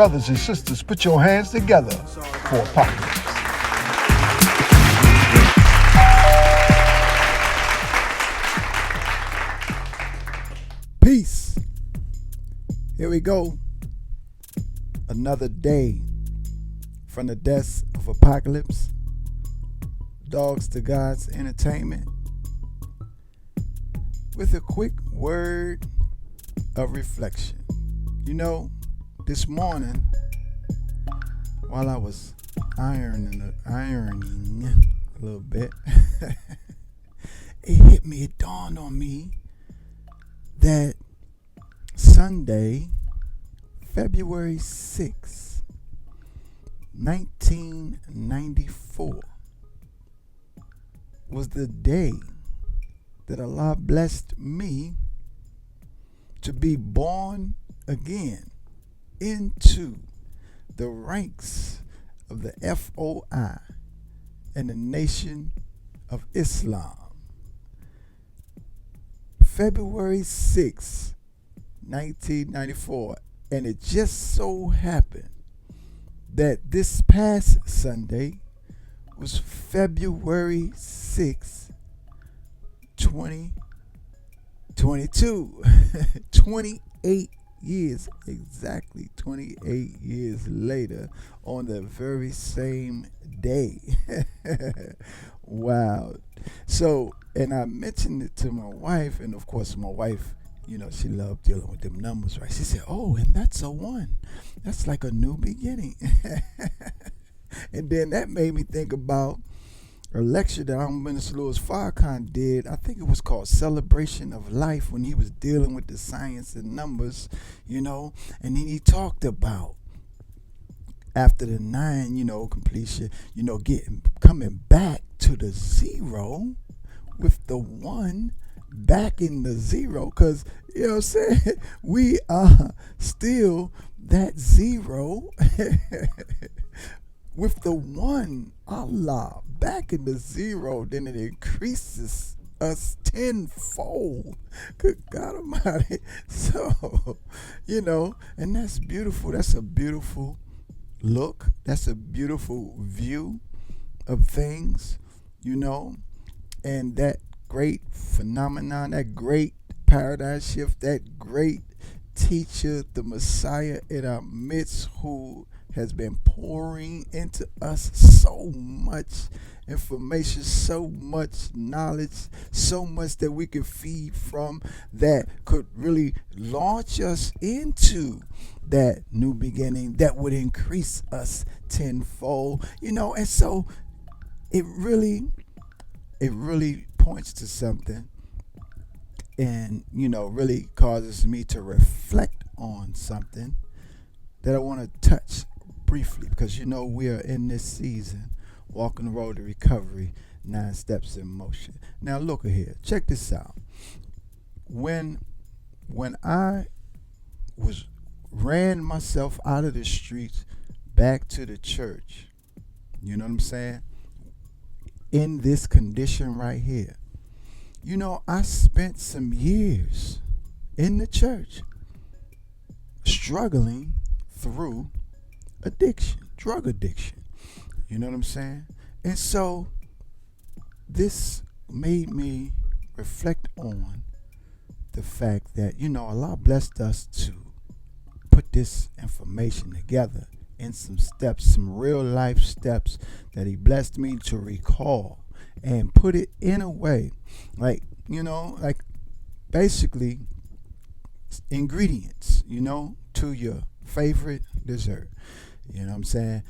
brothers and sisters, put your hands together for Apocalypse. Peace. Here we go. Another day from the desk of Apocalypse. Dogs to God's Entertainment. With a quick word of reflection. You know, this morning, while I was ironing a little bit, it hit me, it dawned on me that Sunday, February 6, 1994, was the day that Allah blessed me to be born again into the ranks of the FOI and the Nation of Islam. February 6, 1994, and it just so happened that this past Sunday was February 6, 2022. 28 years, exactly 28 years later, on the very same day. Wow. So, and I mentioned it to my wife, and of course my wife, you know, she loved dealing with them numbers, right? She said, oh, and that's a 1. That's like a new beginning. And then that made me think about a lecture that Minister Louis Farrakhan did. I think it was called Celebration of Life, when he was dealing with the science and numbers, you know. And then he talked about after the 9, you know, completion, you know, coming back to the 0 with the 1 back in the 0, because, you know what I'm saying, we are still that 0 with the 1, Allah, back in the 0, then it increases us tenfold. Good God Almighty. So, you know, and that's beautiful. That's a beautiful look. That's a beautiful view of things, you know, and that great phenomenon, that great paradigm shift, that great teacher, the Messiah in our midst, who has been pouring into us so much information, so much knowledge, so much that we could feed from, that could really launch us into that new beginning that would increase us tenfold, you know. And so it really points to something, and, you know, really causes me to reflect on something that I want to touch briefly, because, you know, we are in this season, walking the road to recovery, 9 steps in motion. Now look here, check this out. When I ran myself out of the streets back to the church, you know what I'm saying, in this condition right here, you know, I spent some years in the church struggling through addiction, drug addiction. You know what I'm saying? And so this made me reflect on the fact that, you know, Allah blessed us to put this information together in some steps, some real life steps that He blessed me to recall, and put it in a way, like, you know, like basically ingredients, you know, to your favorite dessert. You know what I'm saying?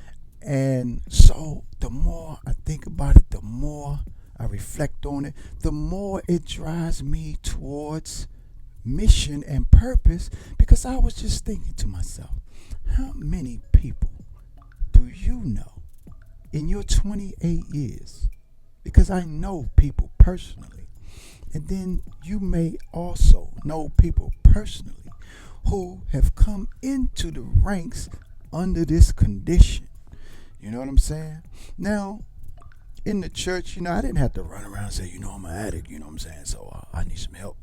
And so the more I think about it, the more I reflect on it, the more it drives me towards mission and purpose. Because I was just thinking to myself, how many people do you know in your 28 years? Because I know people personally. And then you may also know people personally who have come into the ranks under this condition. You know what I'm saying? Now, in the church, you know, I didn't have to run around and say, you know, I'm an addict, you know what I'm saying? So I need some help.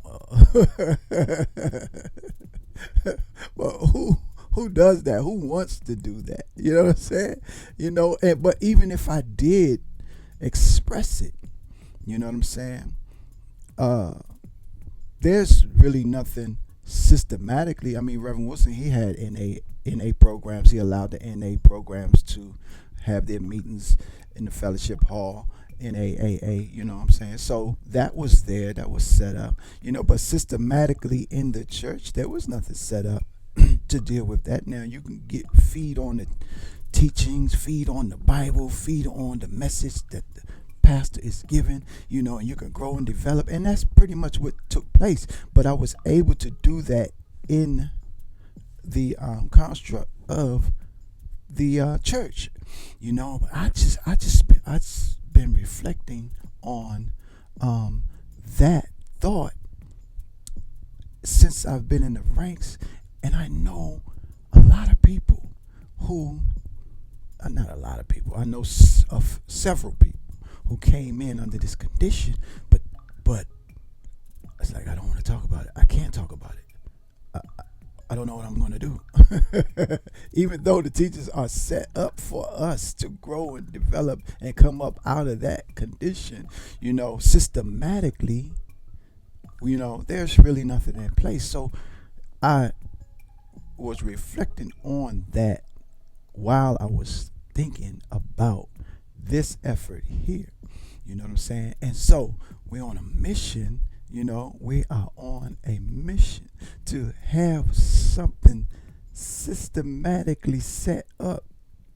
Well, who does that? Who wants to do that? You know what I'm saying? But even if I did express it, you know what I'm saying? There's really nothing systematically. I mean, Reverend Wilson, he had NA programs. He allowed the NA programs to have their meetings in the fellowship hall in AAA, you know what I'm saying? So that was there, that was set up, but systematically in the church, there was nothing set up to deal with that. Now you can feed on the teachings, feed on the Bible, feed on the message that the pastor is giving, and you can grow and develop. And that's pretty much what took place. But I was able to do that in the construct of the church, I just been reflecting on that thought since I've been in the ranks, and I know a lot of people who, not a lot of people, I know of several people who came in under this condition, but it's like, I don't want to talk about it. I can't talk about it. I don't know what I'm going to do. Even though the teachers are set up for us to grow and develop and come up out of that condition, systematically, there's really nothing in place. So I was reflecting on that while I was thinking about this effort here. You know what I'm saying? And so we're on a mission. We are on a mission to have something systematically set up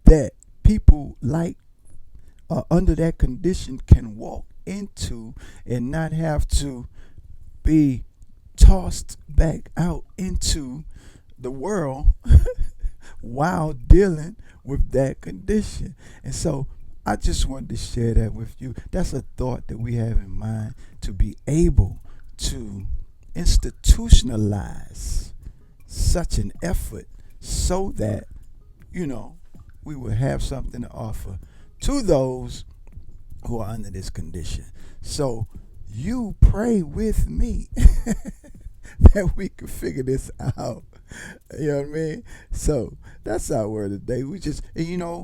that people like under that condition can walk into and not have to be tossed back out into the world while dealing with that condition. And so I just wanted to share that with you. That's a thought that we have in mind, to be able to institutionalize such an effort so that, we will have something to offer to those who are under this condition. So you pray with me that we can figure this out. You know what I mean? So that's our word today. We just,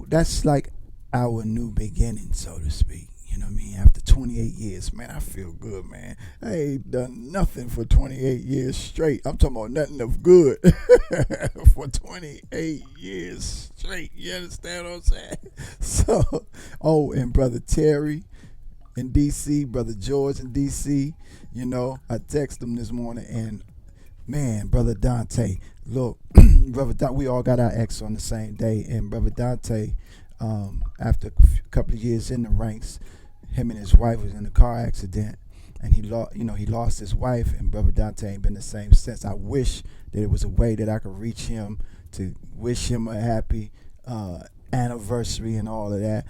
that's like our new beginning, so to speak. You know what I mean? After 28 years, man, I feel good, man. I ain't done nothing for 28 years straight. I'm talking about nothing of good for 28 years straight. You understand what I'm saying? So, and Brother Terry in D.C., Brother George in D.C., I texted him this morning, and man, Brother Dante, look, we all got our ex on the same day, and Brother Dante, after a couple of years in the ranks, him and his wife was in a car accident, and he lost his wife, and Brother Dante ain't been the same since. I wish that there was a way that I could reach him to wish him a happy anniversary and all of that,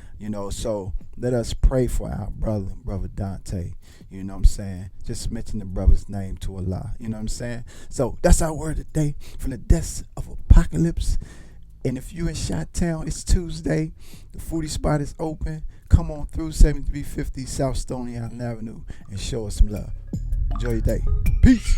so let us pray for our brother Dante, you know what I'm saying? Just mention the brother's name to Allah, you know what I'm saying? So that's our word today from the desk of Apocalypse. And if you in Chi-Town, it's Tuesday. The foodie spot is open. Come on through 7350 South Stony Island Avenue and show us some love. Enjoy your day. Peace.